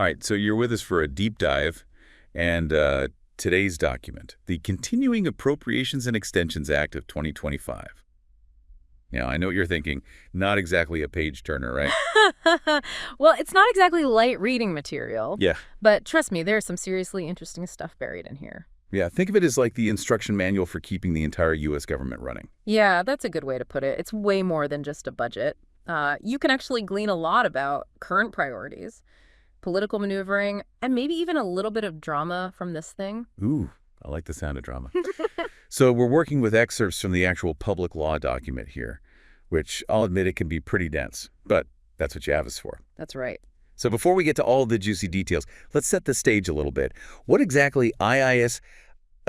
All right, so you're with us for a deep dive, and today's document, the Continuing Appropriations and Extensions Act of 2025. Now, I know what you're thinking. Not exactly a page-turner, right? Well, it's not exactly light reading material. Yeah. But trust me, there's some seriously interesting stuff buried in here. Yeah, think of it as like the instruction manual for keeping the entire U.S. government running. Yeah, that's a good way to put it. It's way more than just a budget. You can actually glean a lot about current priorities, political maneuvering, and maybe even a little bit of drama from this thing. Ooh, I like the sound of drama. So we're working with excerpts from the actual public law document here, which I'll admit it can be pretty dense, but that's what you have us for. That's right. So before we get to all the juicy details, let's set the stage a little bit. What exactly is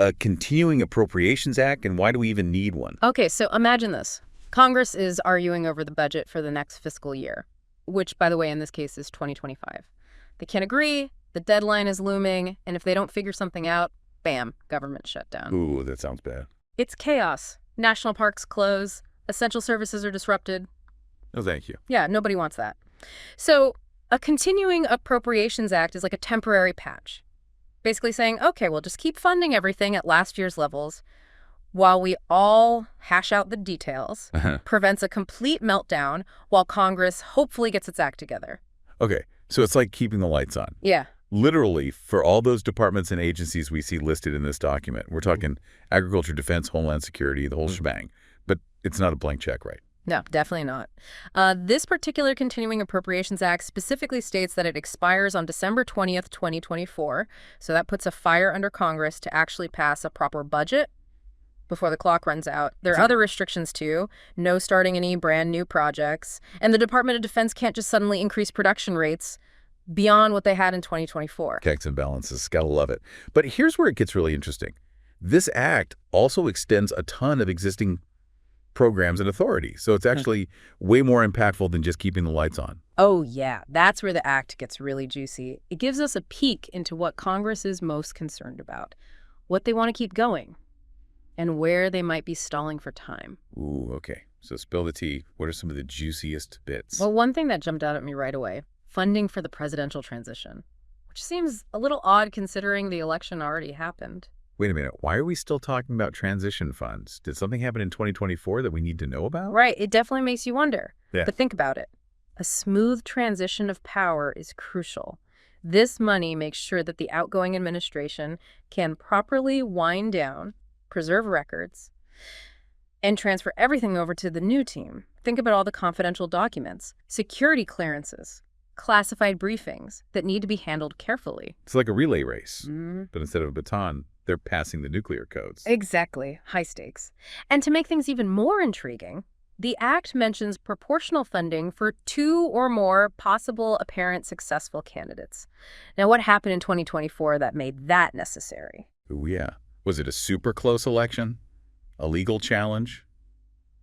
a Continuing Appropriations Act, and why do we even need one? Okay, so imagine this. Congress is arguing over the budget for the next fiscal year, which, by the way, in this case is 2025. They can't agree, the deadline is looming, and if they don't figure something out, bam, government shutdown. Ooh, that sounds bad. It's chaos. National parks close, essential services are disrupted. No, thank you. Yeah, nobody wants that. So a Continuing Appropriations Act is like a temporary patch, basically saying, okay, we'll just keep funding everything at last year's levels while we all hash out the details, prevents a complete meltdown while Congress hopefully gets its act together. Okay, so it's like keeping the lights on. Yeah. Literally, for all those departments and agencies we see listed in this document, we're talking agriculture, defense, homeland security, the whole shebang. But it's not a blank check, right? No, definitely not. This particular Continuing Appropriations Act specifically states that it expires on December 20th, 2024. So that puts a fire under Congress to actually pass a proper budget before the clock runs out. There are other restrictions, too. No starting any brand new projects. And the Department of Defense can't just suddenly increase production rates beyond what they had in 2024. Checks and balances. Gotta love it. But here's where it gets really interesting. This act also extends a ton of existing programs and authorities. So it's actually way more impactful than just keeping the lights on. Oh, yeah. That's where the act gets really juicy. It gives us a peek into what Congress is most concerned about, what they want to keep going, and where they might be stalling for time. Ooh, okay. So spill the tea. What are some of the juiciest bits? Well, one thing that jumped out at me right away, funding for the presidential transition, which seems a little odd considering the election already happened. Wait a minute. Why are we still talking about transition funds? Did something happen in 2024 that we need to know about? Right. It definitely makes you wonder. Yeah. But think about it. A smooth transition of power is crucial. This money makes sure that the outgoing administration can properly wind down, preserve records, and transfer everything over to the new team. Think about all the confidential documents, security clearances, classified briefings that need to be handled carefully. It's like a relay race, but instead of a baton, they're passing the nuclear codes. Exactly. High stakes. And to make things even more intriguing, the Act mentions proportional funding for 2 or more possible apparent successful candidates. Now, what happened in 2024 that made that necessary? Ooh, yeah. Was it a super close election? A legal challenge?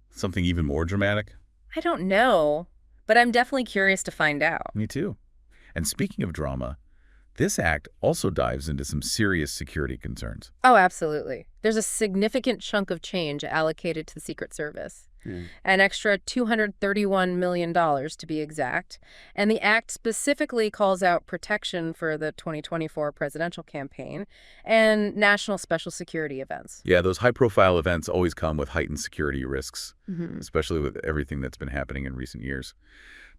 Something even more dramatic? I don't know, but I'm definitely curious to find out. Me too. And speaking of drama, this act also dives into some serious security concerns. Oh, absolutely. There's a significant chunk of change allocated to the Secret Service. An extra $231 million to be exact. And the act specifically calls out protection for the 2024 presidential campaign and national special security events. Yeah, those high-profile events always come with heightened security risks, especially with everything that's been happening in recent years.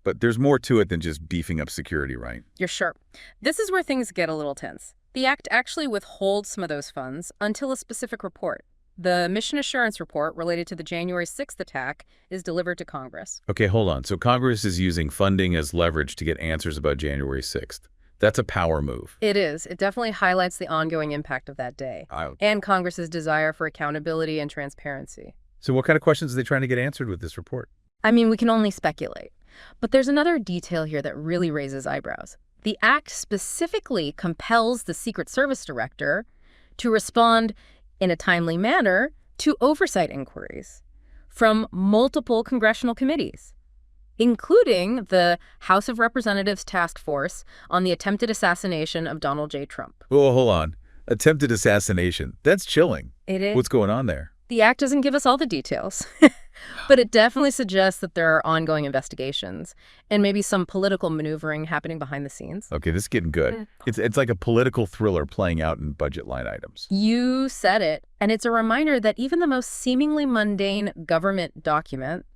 But there's more to it than just beefing up security, right? You're sure. This is where things get a little tense. The act actually withholds some of those funds until a specific report. The mission assurance report related to the January 6th attack is delivered to Congress. Okay, hold on. So Congress is using funding as leverage to get answers about January 6th. That's a power move. It is. It definitely highlights the ongoing impact of that day and Congress's desire for accountability and transparency. So what kind of questions are they trying to get answered with this report? I mean, we can only speculate. But there's another detail here that really raises eyebrows. The act specifically compels the Secret Service director to respond in a timely manner to oversight inquiries from multiple congressional committees, including the House of Representatives Task Force on the attempted assassination of Donald J. Trump. Oh, hold on. Attempted assassination. That's chilling. It is. What's going on there? The act doesn't give us all the details. But it definitely suggests that there are ongoing investigations and maybe some political maneuvering happening behind the scenes. Okay, this is getting good. It's like a political thriller playing out in budget line items. You said it. And it's a reminder that even the most seemingly mundane government document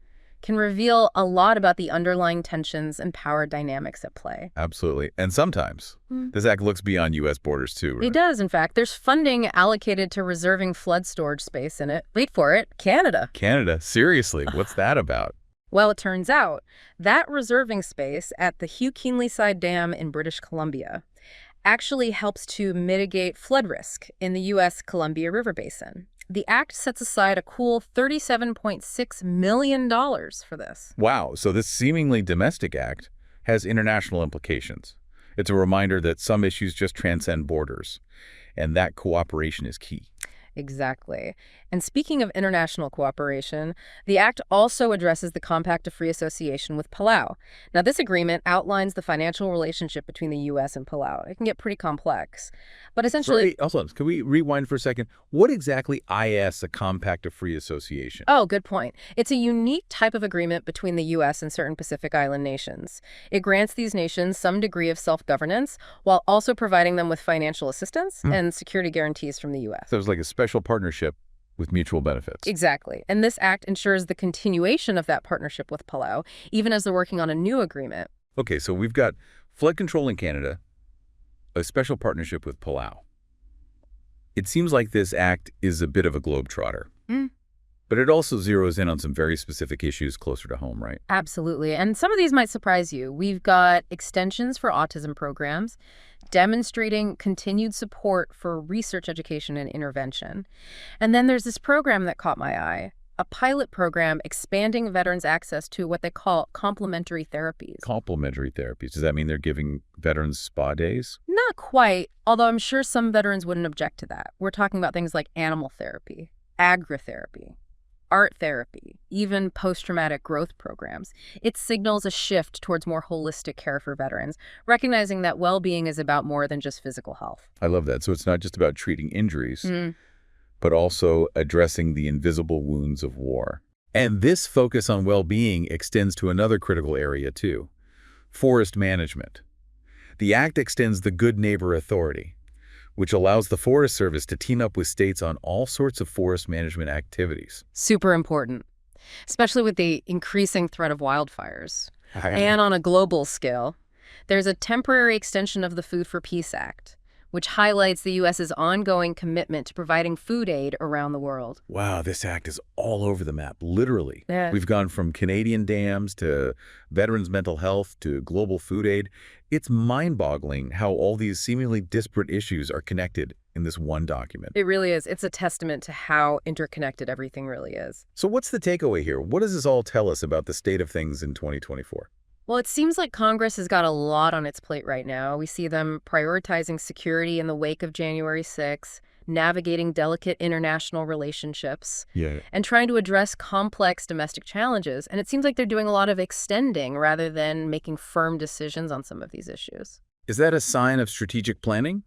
can reveal a lot about the underlying tensions and power dynamics at play. Absolutely. And sometimes this act looks beyond U.S. borders, too, right? It does, in fact. There's funding allocated to reserving flood storage space in it. Wait for it, Canada. Canada? Seriously? What's that about? Well, it turns out that reserving space at the Hugh Keenleyside Dam in British Columbia actually helps to mitigate flood risk in the U.S. Columbia River Basin. The act sets aside a cool $37.6 million for this. Wow, so this seemingly domestic act has international implications. It's a reminder that some issues just transcend borders, and that cooperation is key. Exactly. And speaking of international cooperation, the act also addresses the Compact of Free Association with Palau. Now, this agreement outlines the financial relationship between the U.S. and Palau. It can get pretty complex. But essentially... Also, can we rewind for a second? What exactly is a Compact of Free Association? Oh, good point. It's a unique type of agreement between the U.S. and certain Pacific Island nations. It grants these nations some degree of self-governance while also providing them with financial assistance and security guarantees from the U.S. So it's like a special partnership with mutual benefits. Exactly. And this act ensures the continuation of that partnership with Palau, even as they're working on a new agreement. Okay, so we've got flood control in Canada, a special partnership with Palau. It seems like this act is a bit of a globetrotter. But it also zeroes in on some very specific issues closer to home, right? Absolutely. And some of these might surprise you. We've got extensions for autism programs, demonstrating continued support for research, education, and intervention. And then there's this program that caught my eye, a pilot program expanding veterans' access to what they call complementary therapies. Complementary therapies. Does that mean they're giving veterans spa days? Not quite, although I'm sure some veterans wouldn't object to that. We're talking about things like animal therapy, agri-therapy, art therapy, even post-traumatic growth programs. It signals a shift towards more holistic care for veterans, recognizing that well-being is about more than just physical health. I love that. So it's not just about treating injuries, but also addressing the invisible wounds of war. And this focus on well-being extends to another critical area, too: forest management. The Act extends the Good Neighbor Authority, which allows the Forest Service to team up with states on all sorts of forest management activities. Super important, especially with the increasing threat of wildfires. And on a global scale, there's a temporary extension of the Food for Peace Act, which highlights the U.S.'s ongoing commitment to providing food aid around the world. Wow, this act is all over the map, literally. Yeah. We've gone from Canadian dams to veterans' mental health to global food aid. It's mind-boggling how all these seemingly disparate issues are connected in this one document. It really is. It's a testament to how interconnected everything really is. So what's the takeaway here? What does this all tell us about the state of things in 2024? Well, it seems like Congress has got a lot on its plate right now. We see them prioritizing security in the wake of January 6th, navigating delicate international relationships, and trying to address complex domestic challenges. And it seems like they're doing a lot of extending rather than making firm decisions on some of these issues. Is that a sign of strategic planning,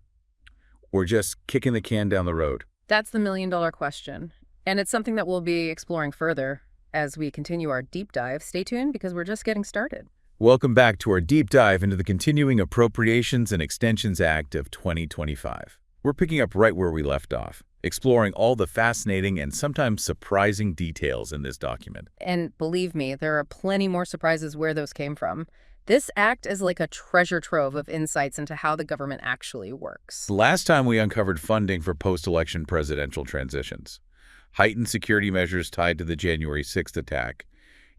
or just kicking the can down the road? That's the million-dollar question. And it's something that we'll be exploring further as we continue our deep dive. Stay tuned, because we're just getting started. Welcome back to our deep dive into the continuing Appropriations and Extensions Act of 2025. We're picking up right where we left off, exploring all the fascinating and sometimes surprising details in this document. And believe me, there are plenty more surprises where those came from. This act is like a treasure trove of insights into how the government actually works. Last time we uncovered funding for post-election presidential transitions, heightened security measures tied to the January 6th attack,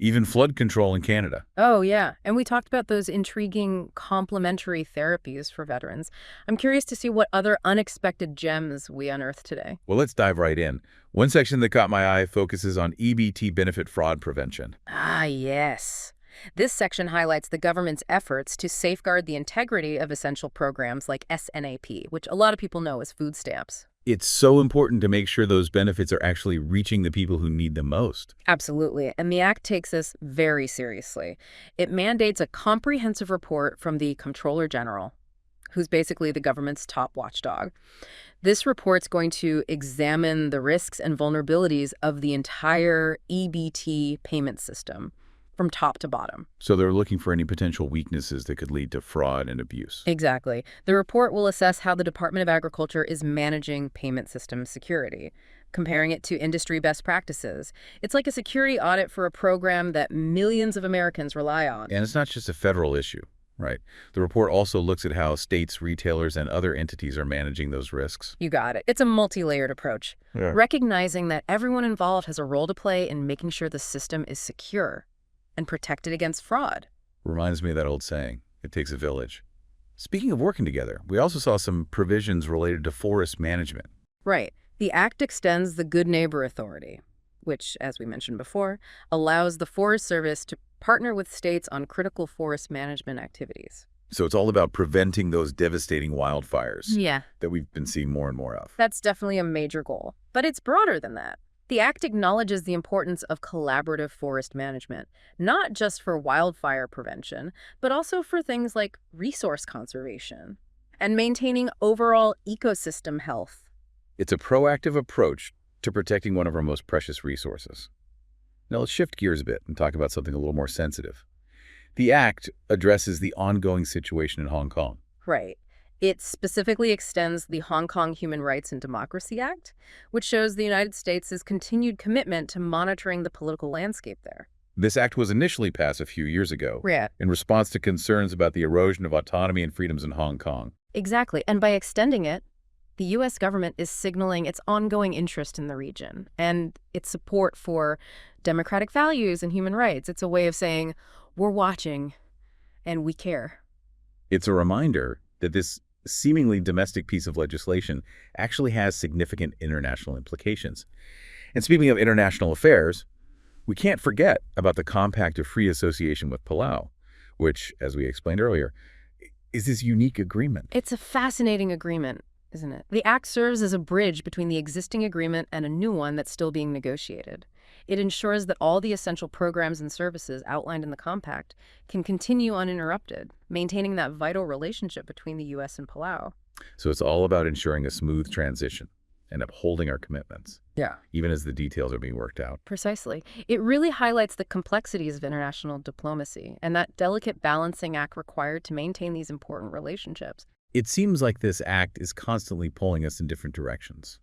even flood control in Canada. Oh, yeah. And we talked about those intriguing complementary therapies for veterans. I'm curious to see what other unexpected gems we unearth today. Well, let's dive right in. One section that caught my eye focuses on EBT benefit fraud prevention. Ah, yes. This section highlights the government's efforts to safeguard the integrity of essential programs like SNAP, which a lot of people know as food stamps. It's so important to make sure those benefits are actually reaching the people who need them most. Absolutely. And the Act takes this very seriously. It mandates a comprehensive report from the Comptroller General, who's basically the government's top watchdog. This report's going to examine the risks and vulnerabilities of the entire EBT payment system from top to bottom. So they're looking for any potential weaknesses that could lead to fraud and abuse. Exactly. The report will assess how the Department of Agriculture is managing payment system security, comparing it to industry best practices. It's like a security audit for a program that millions of Americans rely on. And it's not just a federal issue, right? The report also looks at how states, retailers, and other entities are managing those risks. You got it. It's a multi-layered approach, recognizing that everyone involved has a role to play in making sure the system is secure and protected against fraud. Reminds me of that old saying, it takes a village. Speaking of working together, we also saw some provisions related to forest management. Right. The Act extends the Good Neighbor Authority, which, as we mentioned before, allows the Forest Service to partner with states on critical forest management activities. So it's all about preventing those devastating wildfires Yeah. that we've been seeing more and more of. That's definitely a major goal, but it's broader than that. The Act acknowledges the importance of collaborative forest management, not just for wildfire prevention, but also for things like resource conservation and maintaining overall ecosystem health. It's a proactive approach to protecting one of our most precious resources. Now let's shift gears a bit and talk about something a little more sensitive. The Act addresses the ongoing situation in Hong Kong. Right. It specifically extends the Hong Kong Human Rights and Democracy Act, which shows the United States' continued commitment to monitoring the political landscape there. This act was initially passed a few years ago Yeah. in response to concerns about the erosion of autonomy and freedoms in Hong Kong. Exactly. And by extending it, the U.S. government is signaling its ongoing interest in the region and its support for democratic values and human rights. It's a way of saying, we're watching and we care. It's a reminder that this seemingly domestic piece of legislation actually has significant international implications. And speaking of international affairs, we can't forget about the Compact of Free Association with Palau, which, as we explained earlier, is this unique agreement. It's a fascinating agreement, isn't it? The Act serves as a bridge between the existing agreement and a new one that's still being negotiated. It ensures that all the essential programs and services outlined in the Compact can continue uninterrupted, maintaining that vital relationship between the U.S. and Palau. So it's all about ensuring a smooth transition and upholding our commitments, even as the details are being worked out. Precisely. It really highlights the complexities of international diplomacy and that delicate balancing act required to maintain these important relationships. It seems like this act is constantly pulling us in different directions,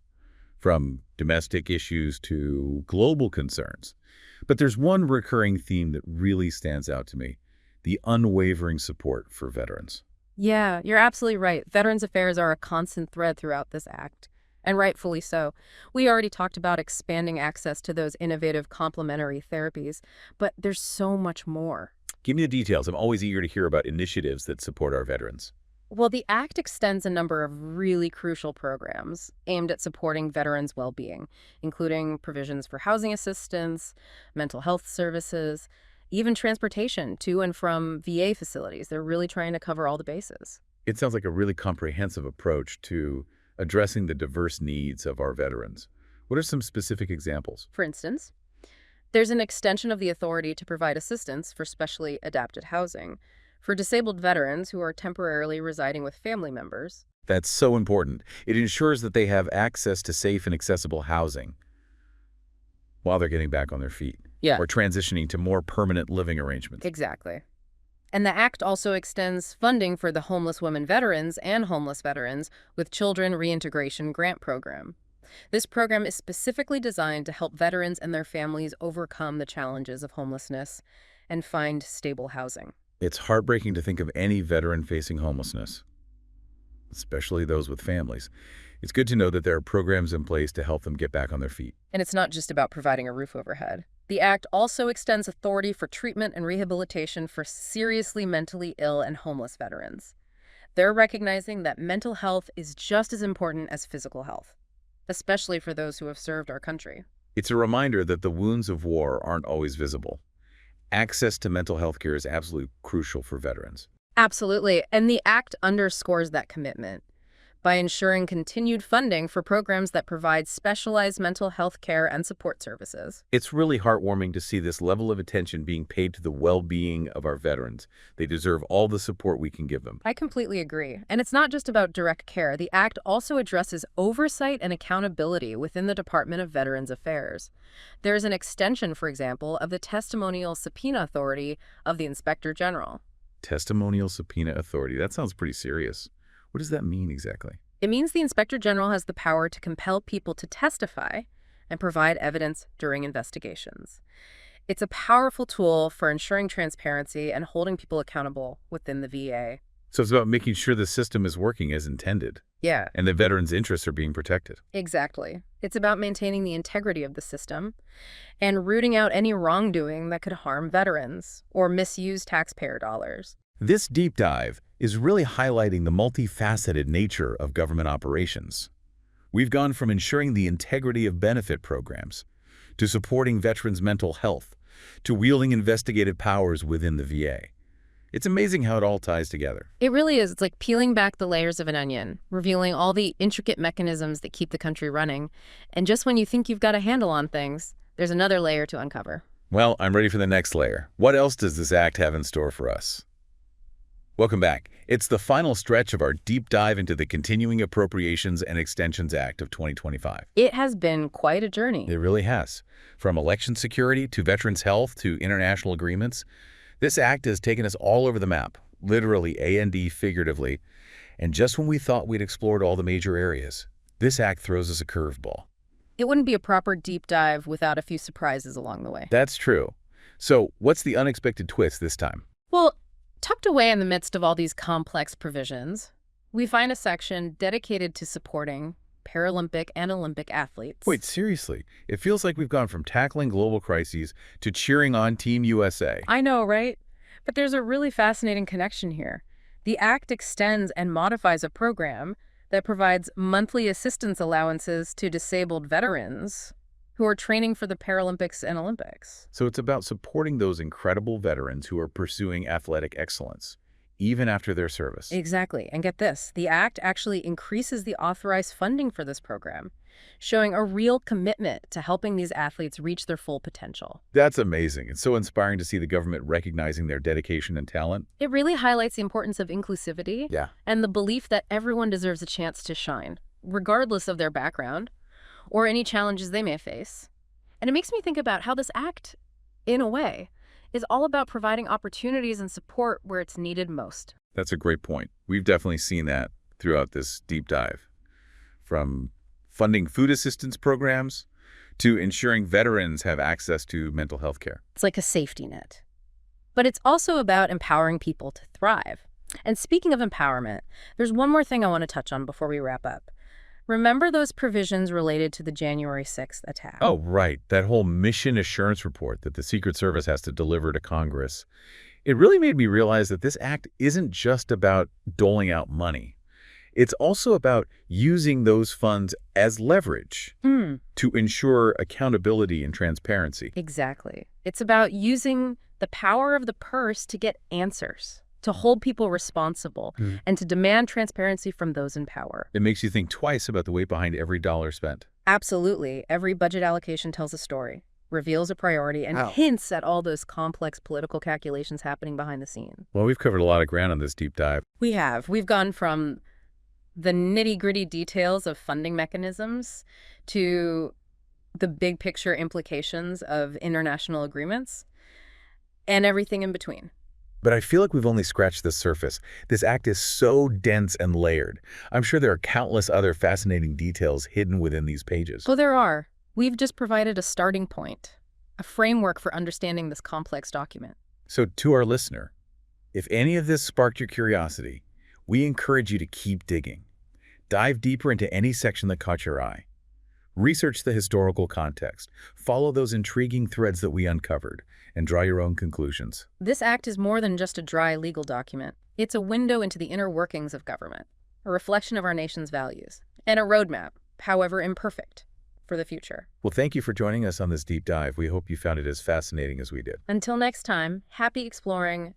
from domestic issues to global concerns. But there's one recurring theme that really stands out to me: the unwavering support for veterans. Yeah, you're absolutely right. Veterans Affairs are a constant thread throughout this act, and rightfully so. We already talked about expanding access to those innovative complementary therapies, but there's so much more. Give me the details. I'm always eager to hear about initiatives that support our veterans. Well, the Act extends a number of really crucial programs aimed at supporting veterans' well-being, including provisions for housing assistance, mental health services, even transportation to and from VA facilities. They're really trying to cover all the bases. It sounds like a really comprehensive approach to addressing the diverse needs of our veterans. What are some specific examples? For instance, there's an extension of the authority to provide assistance for specially adapted housing for disabled veterans who are temporarily residing with family members. That's so important. It ensures that they have access to safe and accessible housing while they're getting back on their feet. Yeah. Or transitioning to more permanent living arrangements. Exactly. And the Act also extends funding for the Homeless Women Veterans and Homeless Veterans with Children Reintegration Grant Program. This program is specifically designed to help veterans and their families overcome the challenges of homelessness and find stable housing. It's heartbreaking to think of any veteran facing homelessness, especially those with families. It's good to know that there are programs in place to help them get back on their feet. And it's not just about providing a roof overhead. The Act also extends authority for treatment and rehabilitation for seriously mentally ill and homeless veterans. They're recognizing that mental health is just as important as physical health, especially for those who have served our country. It's a reminder that the wounds of war aren't always visible. Access to mental health care is absolutely crucial for veterans. Absolutely. And the Act underscores that commitment by ensuring continued funding for programs that provide specialized mental health care and support services. It's really heartwarming to see this level of attention being paid to the well-being of our veterans. They deserve all the support we can give them. I completely agree. And it's not just about direct care. The Act also addresses oversight and accountability within the Department of Veterans Affairs. There's an extension, for example, of the testimonial subpoena authority of the Inspector General. Testimonial subpoena authority. That sounds pretty serious. What does that mean exactly? It means the Inspector General has the power to compel people to testify and provide evidence during investigations. It's a powerful tool for ensuring transparency and holding people accountable within the VA. So it's about making sure the system is working as intended. Yeah, And the veterans' interests are being protected. exactly. It's about maintaining the integrity of the system and rooting out any wrongdoing that could harm veterans or misuse taxpayer dollars. This deep dive is really highlighting the multifaceted nature of government operations. We've gone from ensuring the integrity of benefit programs, to supporting veterans' mental health, to wielding investigative powers within the VA. It's amazing how it all ties together. It really is. It's like peeling back the layers of an onion, revealing all the intricate mechanisms that keep the country running. And just when you think you've got a handle on things, there's another layer to uncover. Well, I'm ready for the next layer. What else does this act have in store for us? Welcome back. It's the final stretch of our deep dive into the Continuing Appropriations and Extensions Act of 2025. It has been quite a journey. It really has. From election security to veterans' health to international agreements, this act has taken us all over the map, literally and figuratively. And just when we thought we'd explored all the major areas, this act throws us a curveball. It wouldn't be a proper deep dive without a few surprises along the way. That's true. So what's the unexpected twist this time? Well, tucked away in the midst of all these complex provisions, we find a section dedicated to supporting Paralympic and Olympic athletes. Wait, seriously? It feels like we've gone from tackling global crises to cheering on Team USA. I know, right? But there's a really fascinating connection here. The Act extends and modifies a program that provides monthly assistance allowances to disabled veterans who are training for the Paralympics and Olympics. So it's about supporting those incredible veterans who are pursuing athletic excellence, even after their service. Exactly. And get this, the Act actually increases the authorized funding for this program, showing a real commitment to helping these athletes reach their full potential. That's amazing. It's so inspiring to see the government recognizing their dedication and talent. It really highlights the importance of inclusivity Yeah. and the belief that everyone deserves a chance to shine, regardless of their background or any challenges they may face. And it makes me think about how this act, in a way, is all about providing opportunities and support where it's needed most. That's a great point. We've definitely seen that throughout this deep dive. From funding food assistance programs to ensuring veterans have access to mental health care. It's like a safety net. But it's also about empowering people to thrive. And speaking of empowerment, there's one more thing I want to touch on before we wrap up. Remember those provisions related to the January 6th attack? Oh, right. That whole mission assurance report that the Secret Service has to deliver to Congress. It really made me realize that this act isn't just about doling out money. It's also about using those funds as leverage to ensure accountability and transparency. Exactly. It's about using the power of the purse to get answers, to hold people responsible, and to demand transparency from those in power. It makes you think twice about the weight behind every dollar spent. Absolutely. Every budget allocation tells a story, reveals a priority, and hints at all those complex political calculations happening behind the scenes. Well, we've covered a lot of ground on this deep dive. We have. We've gone from the nitty-gritty details of funding mechanisms to the big picture implications of international agreements and everything in between. But I feel like we've only scratched the surface. This act is so dense and layered. I'm sure there are countless other fascinating details hidden within these pages. Well, there are. We've just provided a starting point, a framework for understanding this complex document. So to our listener, if any of this sparked your curiosity, we encourage you to keep digging. Dive deeper into any section that caught your eye. Research the historical context, follow those intriguing threads that we uncovered, and draw your own conclusions. This act is more than just a dry legal document. It's a window into the inner workings of government, a reflection of our nation's values, and a roadmap, however imperfect, for the future. Well, thank you for joining us on this deep dive. We hope you found it as fascinating as we did. Until next time, happy exploring